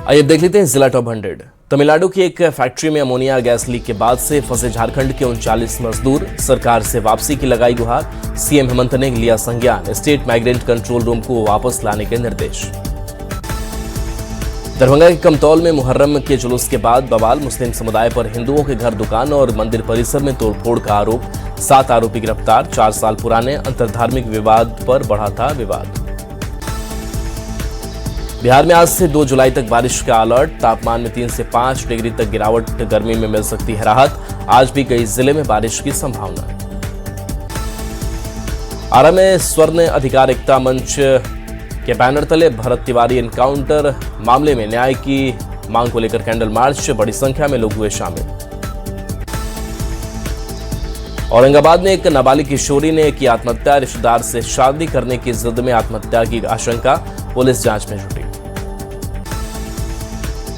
आइए देख लेते हैं जिला टॉप 100। तमिलनाडु की एक फैक्ट्री में अमोनिया गैस लीक के बाद से फंसे झारखंड के 39 मजदूर, सरकार से वापसी की लगाई गुहार। सीएम हेमंत ने लिया संज्ञान, स्टेट माइग्रेंट कंट्रोल रूम को वापस लाने के निर्देश। दरभंगा के कमतौल में मुहर्रम के जुलूस के बाद बवाल, मुस्लिम समुदाय पर हिंदुओं के घर, दुकान और मंदिर परिसर में तोड़फोड़ का आरोप। 7 आरोपी गिरफ्तार। 4 साल पुराने अंतर्धार्मिक विवाद पर बढ़ा था विवाद। बिहार में आज से 2 जुलाई तक बारिश का अलर्ट। तापमान में 3 से 5 डिग्री तक गिरावट, गर्मी में मिल सकती है राहत। आज भी कई जिले में बारिश की संभावना। आरा में स्वर्ण अधिकार एकता मंच के बैनर तले भरत तिवारी एनकाउंटर मामले में न्याय की मांग को लेकर कैंडल मार्च, बड़ी संख्या में लोग हुए शामिल। औरंगाबाद में एक नाबालिग किशोरी ने की आत्महत्या, रिश्तेदार से शादी करने की जिद में आत्महत्या की आशंका, पुलिस जांच में जुटी।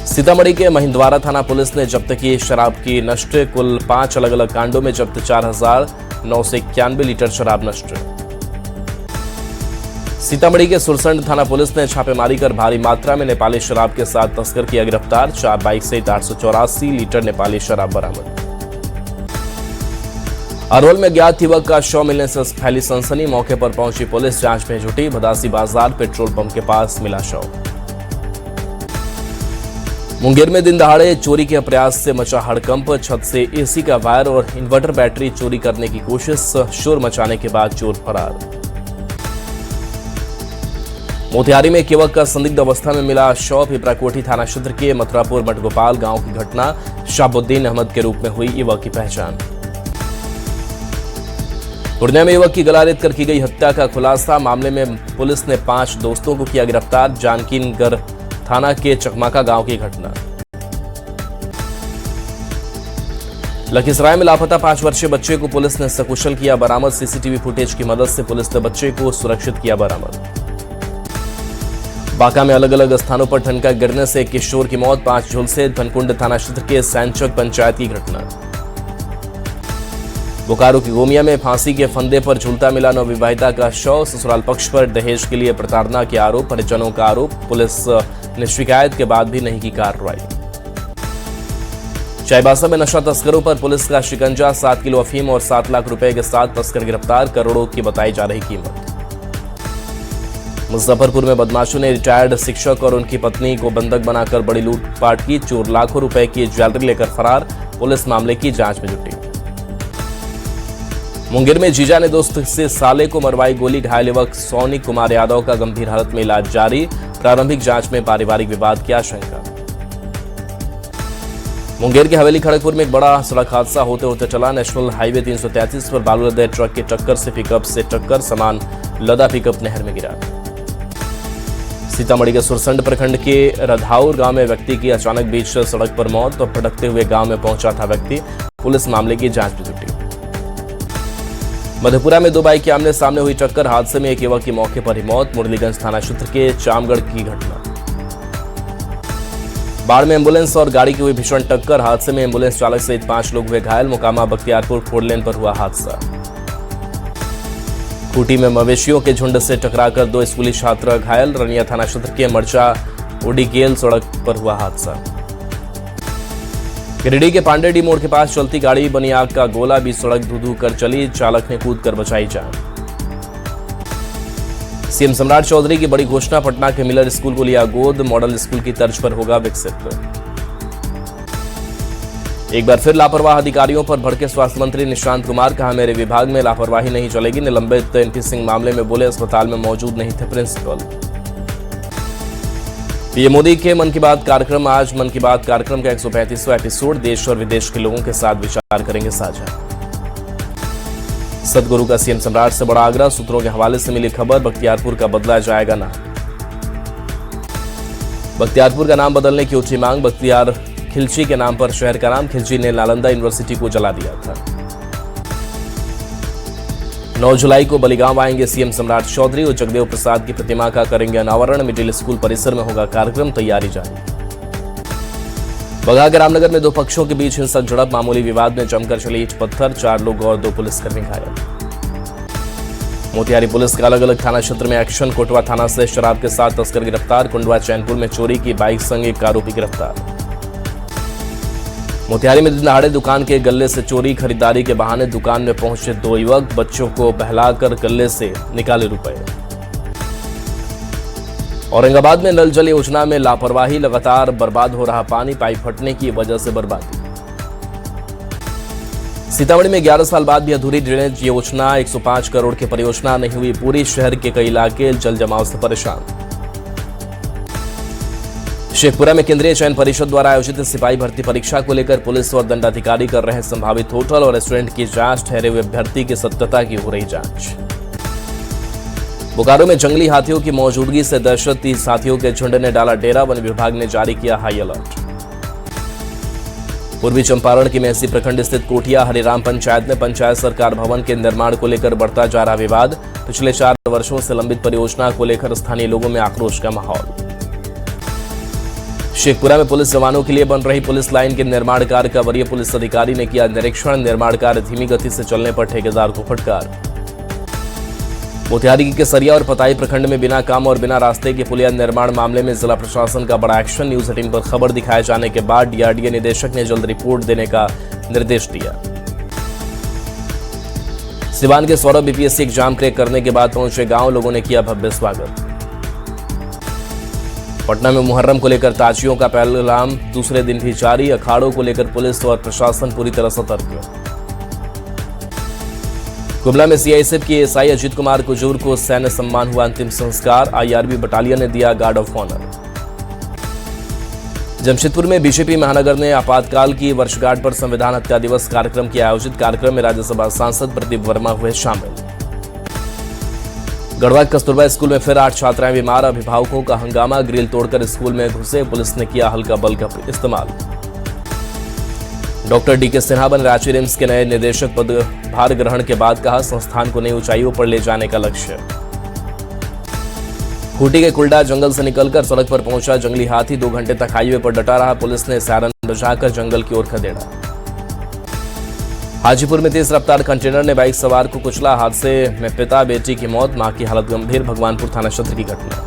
सीतामढ़ी के महिंदवारा थाना पुलिस ने जब्त की शराब की नष्ट, कुल 5 अलग अलग कांडों में जब्त 4,991 लीटर शराब नष्ट। सीतामढ़ी के सुरसंड थाना पुलिस ने छापेमारी कर भारी मात्रा में नेपाली शराब के साथ तस्कर किया गिरफ्तार। 4 बाइक सहित 884 लीटर नेपाली शराब बरामद। अरवल में ज्ञात युवक का शव मिलने से फैली सनसनी, मौके पर पहुंची पुलिस जांच में जुटी। भदासी बाजार पेट्रोल पंप के पास मिला शव। मुंगेर में दिन दहाड़े चोरी के प्रयास से मचा हड़कंप, छत से एसी का वायर और इन्वर्टर बैटरी चोरी करने की कोशिश, शोर मचाने के बाद चोर फरार। मोतिहारी में एक युवक का संदिग्ध अवस्था में मिला शव। पिपराकोठी थाना क्षेत्र के मथुरापुर मठगोपाल गांव की घटना, शाहबुद्दीन अहमद के रूप में हुई युवक की पहचान। पूर्णिया में युवक की गला रेत कर की गई हत्या का खुलासा, मामले में पुलिस ने 5 दोस्तों को किया गिरफ्तार। जानकीनगर थाना के चकमाका गांव की घटना। लखीसराय में लापता 5 वर्षीय बच्चे को पुलिस ने सकुशल किया बरामद। सीसीटीवी फुटेज की मदद से पुलिस ने बच्चे को सुरक्षित किया बरामद। बांका में अलग अलग स्थानों पर ठनका गिरने से एक किशोर की मौत, 5 झुलसे। धनकुंड थाना क्षेत्र के सैनचक पंचायत की घटना। बोकारो की गोमिया में फांसी के फंदे पर झूलता मिला नवविवाहिता का शव। ससुराल पक्ष पर दहेज के लिए प्रताड़ना के आरोप, परिजनों का आरोप, पुलिस ने शिकायत के बाद भी नहीं की कार्रवाई। चाईबासा में नशा तस्करों पर पुलिस का शिकंजा, 7 किलो अफीम और 7 लाख रुपए के साथ तस्कर गिरफ्तार, करोड़ों की बताई जा रही कीमत। मुजफ्फरपुर में बदमाशों ने रिटायर्ड शिक्षक और उनकी पत्नी को बंधक बनाकर बड़ी लूटपाट की, चोर लाखों रुपए की ज्वेलरी लेकर फरार, पुलिस मामले की जांच में जुटी। मुंगेर में जीजा ने दोस्त से साले को मरवाई गोली, घायल युवक सोनी कुमार यादव का गंभीर हालत में इलाज जारी। प्रारंभिक जांच में पारिवारिक विवाद की आशंका। मुंगेर के हवेली खड़गपुर में एक बड़ा सड़क हादसा होते होते चला। नेशनल हाईवे 333 पर बालू लदे ट्रक की टक्कर से पिकअप से टक्कर, सामान लदा पिकअप नहर में गिरा। सीतामढ़ी के सुरसंड प्रखंड के रधाउर गांव में व्यक्ति की अचानक बीच सड़क पर मौत, तो भटकते हुए गांव में पहुंचा था व्यक्ति, पुलिस मामले की जांच में जुटी। मधेपुरा में 2 बाइक के आमने सामने हुई टक्कर, हादसे में एक युवक की मौके पर ही मौत। मुरलीगंज थाना क्षेत्र के चामगढ़ की घटना। बाढ़ में एम्बुलेंस और गाड़ी की हुई भीषण टक्कर, हादसे में एम्बुलेंस चालक सहित 5 लोग हुए घायल। मोकामा बख्तियारपुर 4 लेन पर हुआ हादसा। खूंटी में मवेशियों के झुंड से टकराकर 2 स्कूली छात्र घायल। रनिया थाना क्षेत्र के मर्चा ओडीगेल सड़क पर हुआ हादसा। गिरिडीह के पांडेडी मोड़ के पास चलती गाड़ी बनी आग का गोला, बीच सड़क धू कर चली, चालक ने कूद कर बचाई जान। सीएम सम्राट चौधरी की बड़ी घोषणा, पटना के मिलर स्कूल को लिया गोद, मॉडल स्कूल की तर्ज पर होगा विकसित। एक बार फिर लापरवाह अधिकारियों पर भड़के स्वास्थ्य मंत्री निशांत कुमार, कहा मेरे विभाग में लापरवाही नहीं चलेगी। निलंबित एनपी सिंह मामले में बोले अस्पताल में मौजूद नहीं थे प्रिंसिपल। पीएम मोदी के मन की बात कार्यक्रम, आज मन की बात कार्यक्रम का 135वां एपिसोड, देश और विदेश के लोगों के साथ विचार करेंगे साझा। सदगुरु का सीएम सम्राट से बड़ा आग्रह, सूत्रों के हवाले से मिली खबर, बख्तियारपुर का बदला जाएगा नाम। बख्तियारपुर का नाम बदलने की उठी मांग, बख्तियार खिलची के नाम पर शहर का नाम। खिलची ने नालंदा यूनिवर्सिटी को जला दिया था। 9 जुलाई को बलिगांव आएंगे सीएम सम्राट चौधरी और जगदेव प्रसाद की प्रतिमा का करेंगे अनावरण। मिडिल स्कूल परिसर में होगा कार्यक्रम, तैयारी जारी। बगहा के रामनगर में 2 पक्षों के बीच हिंसक झड़प, मामूली विवाद में जमकर चली ईंट पत्थर, 4 लोग और 2 पुलिसकर्मी घायल। मोतिहारी पुलिस का अलग अलग थाना क्षेत्र में एक्शन। कोटवा थाना से शराब के साथ तस्कर गिरफ्तार। कुंडवा चैनपुर में चोरी की बाइक संग एक आरोपी गिरफ्तार। मोतिहारी में दिन दहाड़े दुकान के गल्ले से चोरी। खरीदारी के बहाने दुकान में पहुंचे 2 युवक, बच्चों को बहलाकर गल्ले से निकाले रुपए। औरंगाबाद में नल जल योजना में लापरवाही, लगातार बर्बाद हो रहा पानी, पाइप फटने की वजह से बर्बादी। सीतामढ़ी में 11 साल बाद भी अधूरी ड्रेनेज योजना, 105 करोड़ की परियोजना नहीं हुई पूरी। शहर के कई इलाके जल जमाव से परेशान। शेखपुरा में केंद्रीय चयन परिषद द्वारा आयोजित सिपाही भर्ती परीक्षा को लेकर पुलिस और दंडाधिकारी कर रहे संभावित होटल और रेस्टोरेंट की जांच। ठहरे हुए अभ्यर्थी की सत्यता की हो रही जांच। बोकारो में जंगली हाथियों की मौजूदगी से दहशत, 30 हाथियों के झुंड ने डाला डेरा। वन विभाग ने जारी किया हाई अलर्ट। पूर्वी चंपारण की मेहसी प्रखंड स्थित कोठिया हरिराम पंचायत में पंचायत सरकार भवन के निर्माण को लेकर बढ़ता जा रहा विवाद। पिछले 4 वर्षों से लंबित परियोजना को लेकर स्थानीय लोगों में आक्रोश का माहौल। शेखपुरा में पुलिस जवानों के लिए बन रही पुलिस लाइन के निर्माण कार्य का वरीय पुलिस अधिकारी ने किया निरीक्षण। निर्माण कार्य धीमी गति से चलने पर ठेकेदार को फटकार। मोतिहारी की केसरिया और पताई प्रखंड में बिना काम और बिना रास्ते के पुलिया निर्माण मामले में जिला प्रशासन का बड़ा एक्शन। न्यूज 18 पर खबर दिखाए जाने के बाद डीआरडीए निदेशक ने जल्द रिपोर्ट देने का निर्देश दिया। सिवान के सौरभ बीपीएससी एग्जाम क्रैक करने के बाद पहुंचे गांव, लोगों ने किया भव्य स्वागत। पटना में मुहर्रम को लेकर ताजियों का पैगाम दूसरे दिन भी जारी। अखाड़ों को लेकर पुलिस और प्रशासन पूरी तरह सतर्क। गुमला में सीआईएसएफ के एसआई अजीत कुमार कुजूर को सैन्य सम्मान हुआ, अंतिम संस्कार। आईआरबी बटालियन ने दिया गार्ड ऑफ ऑनर। जमशेदपुर में बीजेपी महानगर ने आपातकाल की वर्षगांठ पर संविधान हत्या दिवस कार्यक्रम किया आयोजित। कार्यक्रम में राज्यसभा सांसद प्रदीप वर्मा हुए शामिल। गढ़वा कस्तूरबा स्कूल में फिर 8 छात्राएं बीमार, अभिभावकों का हंगामा। ग्रिल तोड़कर स्कूल में घुसे, पुलिस ने किया हल्का बल का इस्तेमाल। डॉक्टर डीके सिन्हा बने रांची रिम्स के नए निदेशक। पदभार ग्रहण के बाद कहा, संस्थान को नई ऊंचाइयों पर ले जाने का लक्ष्य। खूंटी के कुलडा जंगल से निकलकर सड़क पर पहुंचा जंगली हाथी, 2 घंटे तक हाईवे पर डटा रहा। पुलिस ने सायरन बजाकर जंगल की ओर खदेड़ा। हाजीपुर में तेज रफ्तार कंटेनर ने बाइक सवार को कुचला, हादसे में पिता बेटी की मौत, मां की हालत गंभीर। भगवानपुर थाना क्षेत्र की घटना।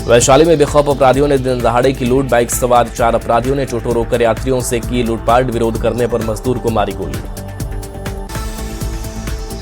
वैशाली में बेखौफ अपराधियों ने दिन दहाड़े की लूट, बाइक सवार 4 अपराधियों ने टोटो रोककर यात्रियों से की लूटपाट। विरोध करने पर मजदूर को मारी गोली।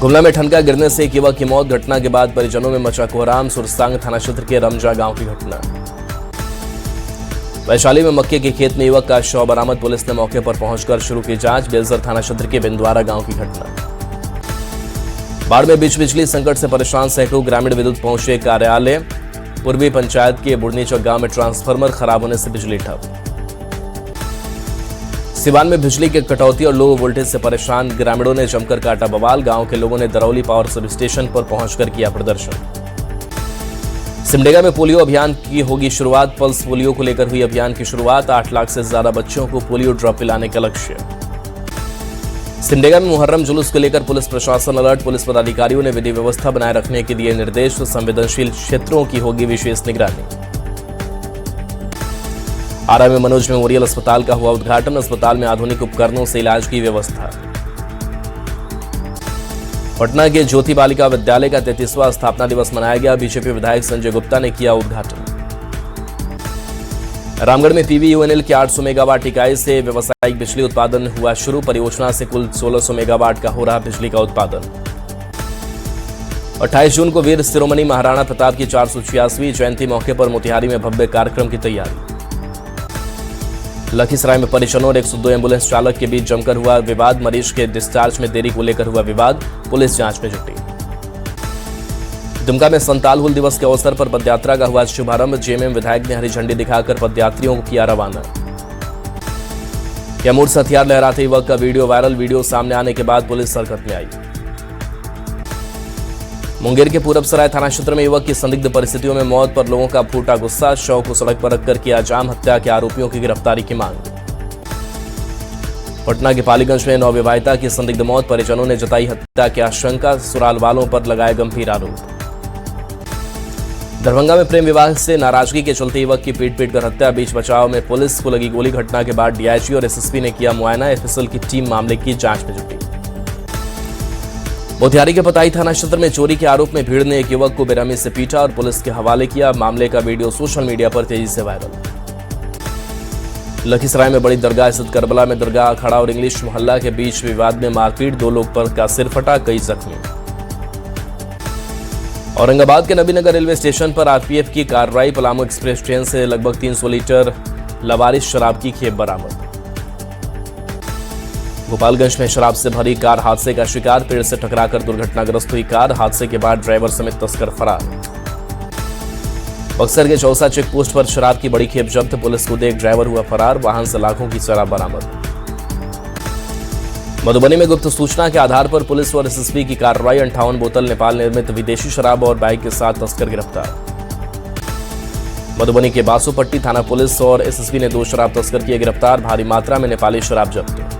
गुमला में ठनका गिरने से एक युवक की मौत, घटना के बाद परिजनों में मचा कोहराम। सुरसांग थाना क्षेत्र के रमजा गांव की घटना। वैशाली में मक्के के खेत में युवक का शव बरामद, पुलिस ने मौके पर पहुंचकर शुरू की जांच। बेलसर थाना क्षेत्र के बिंदवारा गांव की घटना। बाढ़ में बीच बिजली संकट से परेशान सैकड़ों ग्रामीण विद्युत पहुंचे कार्यालय। पूर्वी पंचायत के बुढ़नी चौक गांव में ट्रांसफार्मर खराब होने से बिजली ठप। सिवान में बिजली के कटौती और लो वोल्टेज से परेशान ग्रामीणों ने जमकर काटा बवाल। गांव के लोगों ने दरौली पावर सब स्टेशन पर पहुंचकर किया प्रदर्शन। सिमडेगा में पोलियो अभियान की होगी शुरुआत, पल्स पोलियो को लेकर हुई अभियान की शुरुआत। 8 लाख से ज्यादा बच्चों को पोलियो ड्रॉप पिलाने का लक्ष्य। सिमडेगा में मुहर्रम जुलूस को लेकर पुलिस प्रशासन अलर्ट, पुलिस पदाधिकारियों ने विधि व्यवस्था बनाए रखने के दिए निर्देश। संवेदनशील क्षेत्रों की होगी विशेष निगरानी। आरा में मनोज मेमोरियल अस्पताल का हुआ उद्घाटन, अस्पताल में आधुनिक उपकरणों से इलाज की व्यवस्था। पटना के ज्योति बालिका विद्यालय का 33वां स्थापना दिवस मनाया गया, बीजेपी विधायक संजय गुप्ता ने किया उद्घाटन। रामगढ़ में पीवीयूएनएल की 800 मेगावाट इकाई से व्यावसायिक बिजली उत्पादन हुआ शुरू, परियोजना से कुल 1600 मेगावाट का हो रहा बिजली का उत्पादन। 28 जून को वीर शिरोमणि महाराणा प्रताप की 486वीं जयंती मौके पर मोतिहारी में भव्य कार्यक्रम की तैयारी। लखीसराय में परिजनों और 102 एम्बुलेंस चालक के बीच जमकर हुआ विवाद, मरीज के डिस्चार्ज में देरी को लेकर हुआ विवाद, पुलिस जांच में जुटी। दुमका में संताल हुल दिवस के अवसर पर पदयात्रा का हुआ शुभारंभ, जेएमएम विधायक ने हरी झंडी दिखाकर पदयात्रियों को किया रवाना। कैमूर से हथियार लहराते युवक का वीडियो वायरल, वीडियो सामने आने के बाद पुलिस हरकत में आई। मुंगेर के पूरबसराय थाना क्षेत्र में युवक की संदिग्ध परिस्थितियों में मौत पर लोगों का फूटा गुस्सा, शव को सड़क पर रखकर किया जाम, हत्या के आरोपियों की गिरफ्तारी की मांग। पटना के पालीगंज में नवविवाहिता की संदिग्ध मौत, परिजनों ने जताई हत्या की आशंका, ससुराल वालों पर लगाए गंभीर आरोप। दरभंगा में प्रेम विवाह से नाराजगी के चलते युवक की पीट कर हत्या, बीच बचाव में पुलिस को लगी गोली। घटना के बाद डीआईजी और एसएसपी ने किया मुआयना, एफएसएल की टीम मामले की जांच में जुटी। मोतिहारी के पताई थाना क्षेत्र में चोरी के आरोप में भीड़ ने एक युवक को बेरहमी से पीटा और पुलिस के हवाले किया। मामले का वीडियो सोशल मीडिया पर तेजी से वायरल। लखीसराय में बड़ी दरगाह स्थित करबला में दरगाह अखाड़ा और इंग्लिश मोहल्ला के बीच विवाद में मारपीट, 2 लोग पर का सिर फटा, कई जख्मी। औरंगाबाद के नबीनगर रेलवे स्टेशन पर आरपीएफ की कार्रवाई, पलामू एक्सप्रेस ट्रेन से लगभग 300 लीटर लवारिश शराब की खेप बरामद। गोपालगंज में शराब से भरी कार हादसे का शिकार, पेड़ से टकराकर दुर्घटनाग्रस्त हुई कार, हादसे के बाद ड्राइवर समेत तस्कर फरार। बक्सर के चौसा चेक पोस्ट पर शराब की बड़ी खेप जब्त, पुलिस को देख ड्राइवर हुआ फरार, वाहन से लाखों की शराब बरामद। मधुबनी में गुप्त सूचना के आधार पर पुलिस और एसएसबी की कार्रवाई, 58 बोतल नेपाल निर्मित विदेशी शराब और बाइक के साथ तस्कर गिरफ्तार। मधुबनी के बासोपट्टी थाना पुलिस और एसएसबी ने 2 शराब तस्कर किए गिरफ्तार, भारी मात्रा में नेपाली शराब जब्त।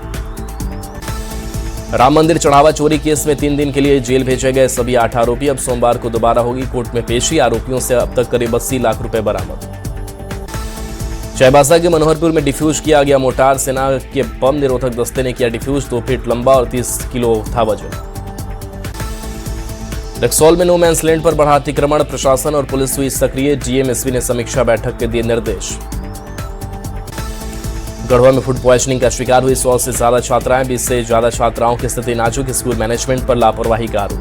राम मंदिर चढ़ावा चोरी केस में 3 दिन के लिए जेल भेजे गए सभी 8 आरोपी अब सोमवार को दोबारा होगी कोर्ट में पेशी, आरोपियों से अब तक करीब 80 लाख रुपए बरामद। चाईबासा के मनोहरपुर में डिफ्यूज किया गया मोटार, सेना के बम निरोधक दस्ते ने किया डिफ्यूज, 2 फीट लंबा और 30 किलो था वजन। रक्सौल में नो मैंस लैंड पर बढ़ा अतिक्रमण, प्रशासन और पुलिस हुई सक्रिय, डीएमएसपी ने समीक्षा बैठक के दिए निर्देश। गढ़वा में फूड पॉइजनिंग का शिकार हुई 100 से ज्यादा छात्राएं, 20 से ज्यादा छात्राओं की स्थिति नाजुक, स्कूल मैनेजमेंट पर लापरवाही का आरोप।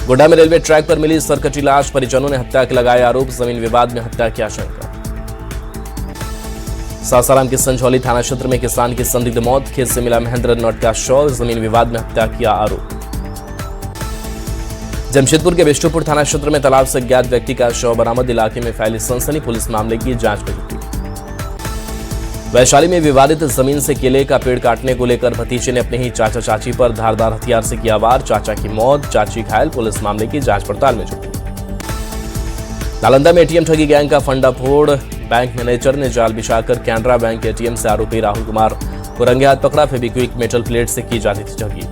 गोड्डा में रेलवे ट्रैक पर मिली सरकटी लाश, परिजनों ने हत्या के लगाए आरोप, जमीन विवाद में हत्या की आशंका। सासाराम के संझौली थाना क्षेत्र में किसान की संदिग्ध मौत, खेत से मिला महेंद्र नॉट का शव, जमीन विवाद में हत्या किया आरोप। जमशेदपुर के बिष्टुपुर थाना क्षेत्र में तालाब से अज्ञात व्यक्ति का शव बरामद, इलाके में फैली सनसनी, पुलिस मामले की जांच में जुटी। वैशाली में विवादित जमीन से केले का पेड़ काटने को लेकर भतीजे ने अपने ही चाचा चाची पर धारदार हथियार से किया वार, चाचा की मौत, चाची घायल, पुलिस मामले की जांच पड़ताल में जुटी। नालंदा में एटीएम ठगी गैंग का फंडाफोड़, बैंक मैनेजर ने जाल बिछाकर कैनरा बैंक एटीएम से आरोपी राहुल कुमार को रंगे हाथ पकड़ा, फेविक्विक मेटल प्लेट से की जाती थी ठगी।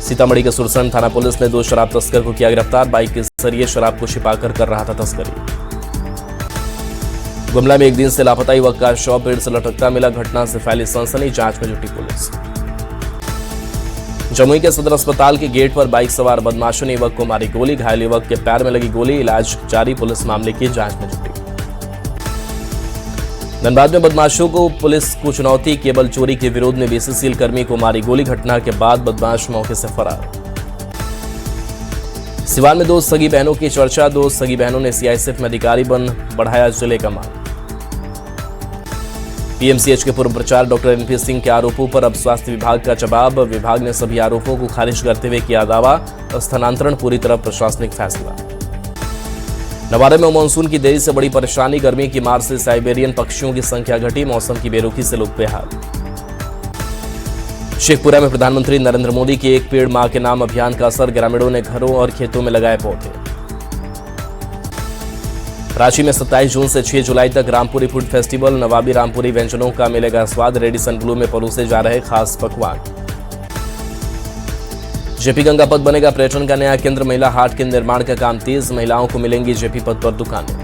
सीतामढ़ी के सुरसंड थाना पुलिस ने 2 शराब तस्कर को किया गिरफ्तार, बाइक के जरिए शराब को छिपाकर कर रहा था तस्करी। गुमला में 1 दिन से लापता युवक का शव पेड़ से लटकता मिला, घटना से फैली सनसनी, जांच में जुटी पुलिस। जमुई के सदर अस्पताल के गेट पर बाइक सवार बदमाशों ने युवक को मारी गोली, घायल युवक के पैर में लगी गोली, इलाज जारी, पुलिस मामले की जांच में जुटी। धनबाद में बदमाशों को पुलिस को चुनौती, केबल चोरी के विरोध में बीसीसीएल कर्मी को मारी गोली, घटना के बाद बदमाश मौके से फरार। सिवान में 2 सगी बहनों की चर्चा, 2 सगी बहनों ने सीआईएसएफ में अधिकारी बन बढ़ाया जिले का मान। पीएमसीएच के पूर्व प्रचारक डॉक्टर एनपी सिंह के आरोपों पर अब स्वास्थ्य विभाग का जवाब, विभाग ने सभी आरोपों को खारिज करते हुए किया दावा, स्थानांतरण पूरी तरह प्रशासनिक फैसला। नवादा में मानसून की देरी से बड़ी परेशानी, गर्मी की मार से साइबेरियन पक्षियों की संख्या घटी, मौसम की बेरुखी से लोग बेहाल। शेखपुरा में प्रधानमंत्री नरेंद्र मोदी के एक पेड़ मां के नाम अभियान का असर, ग्रामीणों ने घरों और खेतों में लगाए पौधे। रांची में 27 जून से 6 जुलाई तक रामपुरी फूड फेस्टिवल, नवाबी रामपुरी व्यंजनों का मिलेगा स्वाद, रेडिसन ब्लू में परोसे जा रहे खास पकवान। जेपी गंगा पथ बनेगा पर्यटन का नया केंद्र, महिला हाट के निर्माण का काम तेज, महिलाओं को मिलेंगी जेपी पथ पर दुकानें।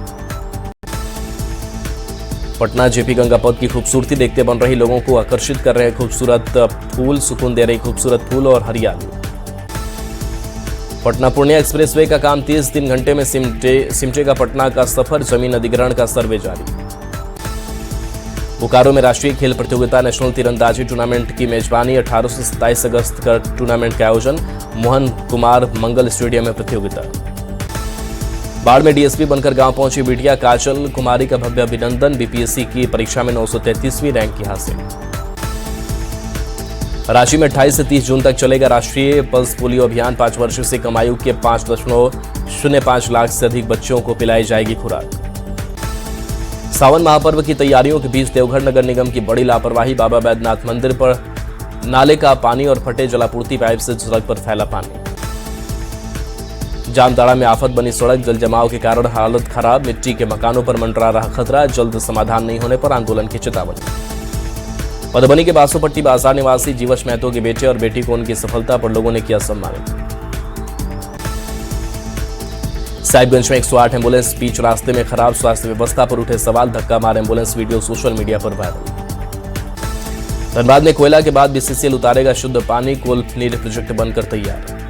पटना जेपी गंगा पथ की खूबसूरती देखते बन रही लोगों को आकर्षित कर रहे खूबसूरत फूल, सुकून दे रही खूबसूरत फूल और हरियाली। पटना पूर्णिया एक्सप्रेसवे का काम 3 घंटे में सिमटेगा पटना का सफर, जमीन अधिग्रहण का सर्वे जारी। बोकारो में राष्ट्रीय खेल प्रतियोगिता नेशनल तीरंदाजी टूर्नामेंट की मेजबानी, 18 से 27 अगस्त का टूर्नामेंट का आयोजन, मोहन कुमार मंगल स्टेडियम में प्रतियोगिता। बाढ़ में डीएसपी बनकर गांव पहुंची बिटिया काजल कुमारी का भव्य अभिनंदन, बीपीएससी की परीक्षा में 933वीं रैंक की हासिल। रांची में 28 से 30 जून तक चलेगा राष्ट्रीय पल्स पोलियो अभियान, 5 वर्ष से कम आयु के 5.05 लाख से अधिक बच्चों को पिलाई जाएगी खुराक। सावन महापर्व की तैयारियों के बीच देवघर नगर निगम की बड़ी लापरवाही, बाबा बैद्यनाथ मंदिर पर नाले का पानी और फटे जलापूर्ति पाइप से सड़क पर फैला पानी। जामताड़ा में आफत बनी सड़क, जल जमाव के कारण हालत खराब, मिट्टी के मकानों पर मंडरा रहा खतरा, जल्द समाधान नहीं होने पर आंदोलन की चेतावनी। मधुबनी के बासोपट्टी बाजार निवासी जीवश महतो के बेटे और बेटी को उनकी सफलता पर लोगों ने किया सम्मानित। साहिबगंज में 108 एम्बुलेंस बीच रास्ते में खराब, स्वास्थ्य व्यवस्था पर उठे सवाल, धक्का मार एम्बुलेंस, वीडियो सोशल मीडिया पर वायरल। धनबाद में कोयला के बाद बीसीसीएल उतारेगा शुद्ध पानी, कोल नीर प्रोजेक्ट बनकर तैयार।